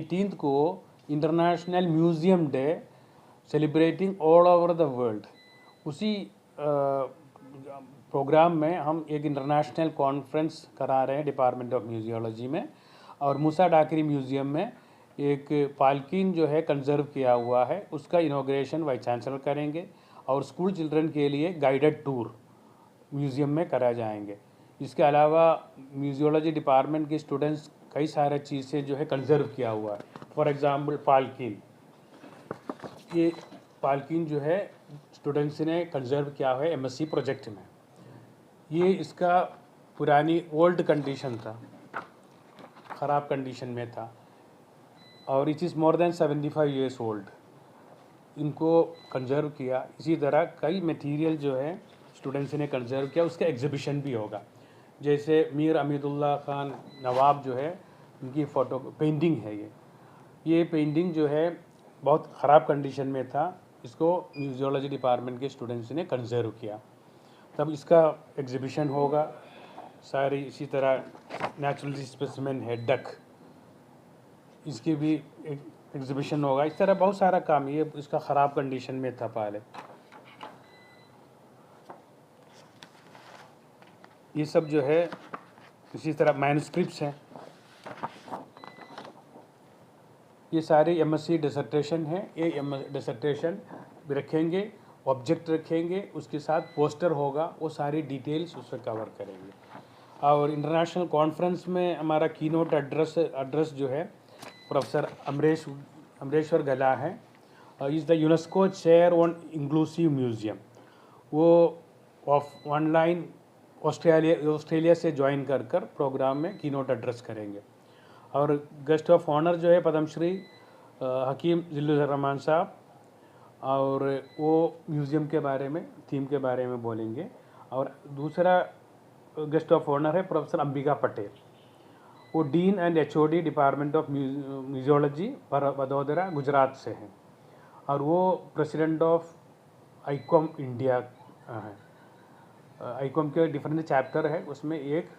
18th को international museum day celebrating all over the world, उसी programme में हम एक इंटरनेशनल कॉन्फ्रेंस करा रहे हैं डिपार्टमेंट ऑफ म्यूजियोलॉजी में। और मूसा डाकरी म्यूज़ियम में एक पालकिन जो है कंजर्व किया हुआ है, उसका इनॉग्रेशन वाइस चांसलर करेंगे और स्कूल चिल्ड्रन के लिए गाइडेड टूर म्यूज़ियम में कराए जाएंगे। इसके अलावा म्यूजियोलॉजी डिपार्टमेंट के स्टूडेंट्स कई सारे चीज़ें जो है कंजर्व किया हुआ है। फॉर एग्ज़ाम्पल पालकिन, ये पालकिन जो है स्टूडेंट्स ने कंजर्व किया हुआ है एमएससी प्रोजेक्ट में। ये इसका पुरानी ओल्ड कंडीशन था, ख़राब कंडीशन में था और it is more than 75 years old. इनको कंजर्व किया। इसी तरह कई मटेरियल जो है स्टूडेंट्स ने कंजर्व किया, उसका एग्जीबिशन भी होगा। जैसे मीर अमीदुल्ला खान नवाब जो है, उनकी फ़ोटो पेंटिंग है ये पेंटिंग जो है बहुत ख़राब कंडीशन में था, इसको म्यूजियोलॉजी डिपार्टमेंट के स्टूडेंट्स ने कंजर्व किया, तब इसका एग्जीबिशन होगा। सारी इसी तरह नेचुरल स्पेसिमेन है डक, इसकी भी एक एग्जीबिशन होगा। इस तरह बहुत सारा काम, ये इसका ख़राब कंडीशन में था पहले। ये सब जो है इसी तरह मैन्युस्क्रिप्ट्स हैं। ये सारे एमएससी डिसर्टेशन है। ये डिसर्टेशन रखेंगे, ऑब्जेक्ट रखेंगे, उसके साथ पोस्टर होगा, वो सारी डिटेल्स उसमें कवर करेंगे। और इंटरनेशनल कॉन्फ्रेंस में हमारा कीनोट एड्रेस जो है प्रोफेसर अमरेश्वर गला है, is the UNESCO chair on inclusive museum. वो ऑनलाइन ऑस्ट्रेलिया से ज्वाइन कर प्रोग्राम में कीनोट एड्रेस करेंगे। और गेस्ट ऑफ ऑनर जो है पद्मश्री हकीम जिल्लुर रहमान साहब, और वो म्यूज़ियम के बारे में, थीम के बारे में बोलेंगे। और दूसरा गेस्ट ऑफ ऑनर है प्रोफेसर अंबिका पटेल, वो dean and HOD department of museology Vadodara Gujarat से हैं, और वो प्रेसिडेंट ऑफ आईकॉम इंडिया है। आईकॉम के डिफरेंट चैप्टर है, उसमें एक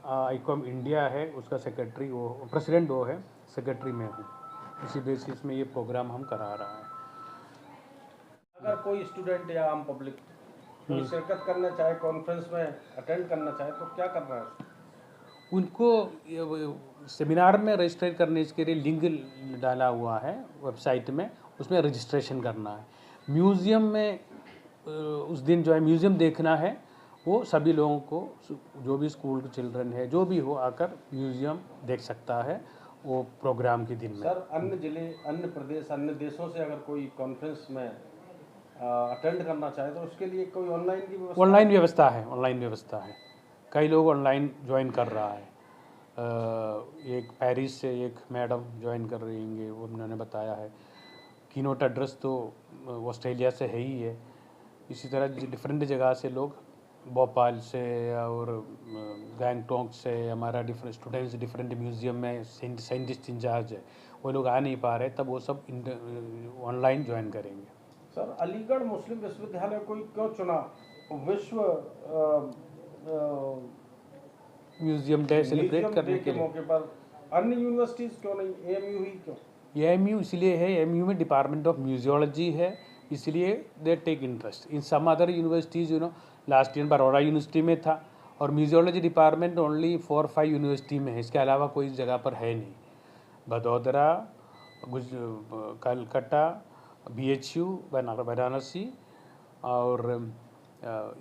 आईकॉम इंडिया है, उसका सेक्रेटरी वो प्रेसिडेंट वो है, सेक्रेटरी में हूँ। इसी बेसिस में ये प्रोग्राम हम करा रहा है। अगर कोई स्टूडेंट या आम पब्लिक कोई शिरकत करना चाहे, कॉन्फ्रेंस में अटेंड करना चाहे, तो क्या करना है? उनको सेमिनार में रजिस्टर करने के लिए लिंक डाला हुआ है वेबसाइट में, उसमें रजिस्ट्रेशन करना है। म्यूज़ियम में उस दिन जो है म्यूज़ियम देखना है, वो सभी लोगों को, जो भी स्कूल के चिल्ड्रन है, जो भी हो, आकर म्यूज़ियम देख सकता है वो प्रोग्राम के दिन में। सर, अन्य जिले, अन्य प्रदेश, अन्य देशों से अगर कोई कॉन्फ्रेंस में अटेंड करना चाहे तो उसके लिए कोई ऑनलाइन की व्यवस्था? ऑनलाइन व्यवस्था है, ऑनलाइन व्यवस्था है। कई लोग ऑनलाइन ज्वाइन कर रहा है। एक पेरिस से एक मैडम ज्वाइन कर रही हैं, वो उन्होंने बताया है। कीनोट एड्रेस तो ऑस्ट्रेलिया से है ही है। इसी तरह डिफरेंट जगह से लोग, भोपाल से और गैंगटोक से, हमारा डिफरेंट स्टूडेंट्स डिफरेंट म्यूज़ियम में साइंटिस्ट इंचार्ज है, वो लोग आ नहीं पा रहे, तब वो सब ऑनलाइन ज्वाइन करेंगे। सर, अलीगढ़ मुस्लिम विश्वविद्यालय को क्यों चुना विश्व म्यूज़ियम डे सेलिब्रेट करने के मौके पर? अन्य यूनिवर्सिटीज़ क्यों नहीं, एएमयू ही क्यों? एएमयू इसलिए है, एएमयू में डिपार्टमेंट ऑफ म्यूजियोलॉजी है, इसलिए they take interest in some other universities. Last year Baroda university में था, और म्यूजियोलॉजी डिपार्टमेंट ओनली 4-5 यूनिवर्सिटी में है, इसके अलावा कोई जगह पर है नहीं। बड़ौदा, कलकत्ता, BHU वाराणसी, और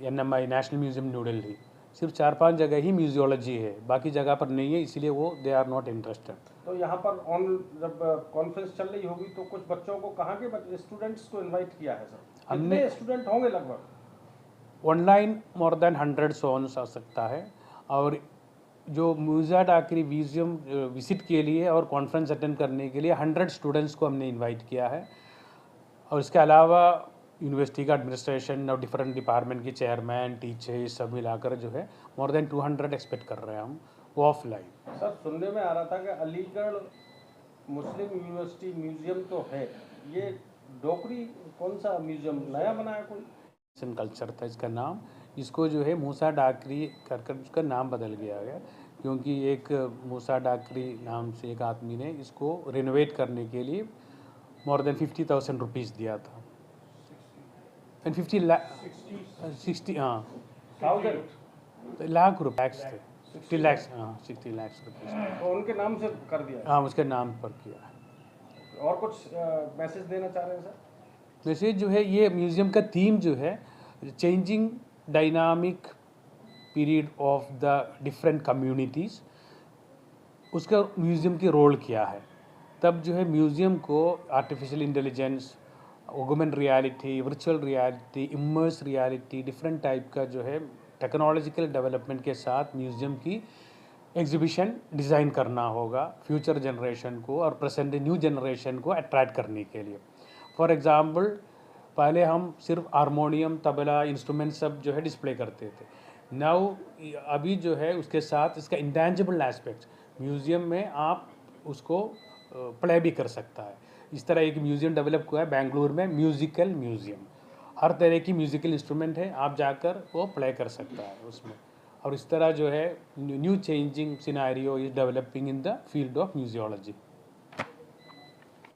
NMI national museum new Delhi, सिर्फ 4-5 जगह ही म्यूजियोलॉजी है, बाकी जगह पर नहीं है, इसलिए वो दे आर नॉट इंटरेस्टेड। तो यहाँ पर जब कॉन्फ्रेंस चल रही होगी तो कुछ बच्चों को, कहाँ के स्टूडेंट्स को इनवाइट किया है सर? कितने स्टूडेंट होंगे लगभग? ऑनलाइन मोर देन 100 सोन्स आ सकता है, और जो मूसा डाकरी म्यूज़ियम विजिट के लिए और कॉन्फ्रेंस अटेंड करने के लिए 100 स्टूडेंट्स को हमने इनवाइट किया है। और इसके अलावा यूनिवर्सिटी का एडमिनिस्ट्रेशन और डिफरेंट डिपार्टमेंट के चेयरमैन, टीचर, सब मिलाकर जो है मोर देन 200 एक्सपेक्ट कर रहे हैं हम, वो ऑफलाइन। सर, सुनने में आ रहा था कि अलीगढ़ मुस्लिम यूनिवर्सिटी म्यूजियम तो है, ये डोकरी कौन सा म्यूजियम नया बनाया कोई? कल्चर था इसका नाम, इसको जो है मूसा डाकरी कर उसका नाम बदल गया गया। क्योंकि एक मूसा डाकरी नाम से एक आदमी ने इसको रिनोवेट करने के लिए मोर देन 50,000 रुपीज़ दिया था एंड 60 हाँ 1000 लाख रुपये थे 60 लैक्स हाँ 60 लैक्स रुपीज़ तो उनके नाम से कर दिया हाँ उसके नाम पर किया है। और कुछ मैसेज देना चाह रहे हैं सर? वैसे जो है ये म्यूज़ियम का थीम जो है changing dynamic period of the different communities, उसका म्यूज़ियम की रोल क्या है। तब जो है म्यूज़ियम को artificial intelligence, augment reality, virtual reality, immerse reality, different type का जो है टेक्नोलॉजिकल डेवलपमेंट के साथ म्यूज़ियम की एग्जीबिशन डिज़ाइन करना होगा फ्यूचर जनरेशन को और प्रेजेंट न्यू जनरेशन को अट्रैक्ट करने के लिए। फॉर एग्ज़ाम्पल पहले हम सिर्फ हारमोनियम, तबला, इंस्ट्रूमेंट सब जो है डिस्प्ले करते थे। नाउ अभी जो है उसके साथ इसका इंटेंजिबल एस्पेक्ट म्यूज़ियम में आप उसको प्ले भी कर सकता है। इस तरह एक म्यूज़ियम डेवलप हुआ है बेंगलुरु में, म्यूज़िकल म्यूज़ियम। हर तरह की म्यूज़िकल इंस्ट्रूमेंट है, आप जाकर वो प्ले कर सकता है उसमें। और इस तरह जो है new changing scenario is developing in the field of museology.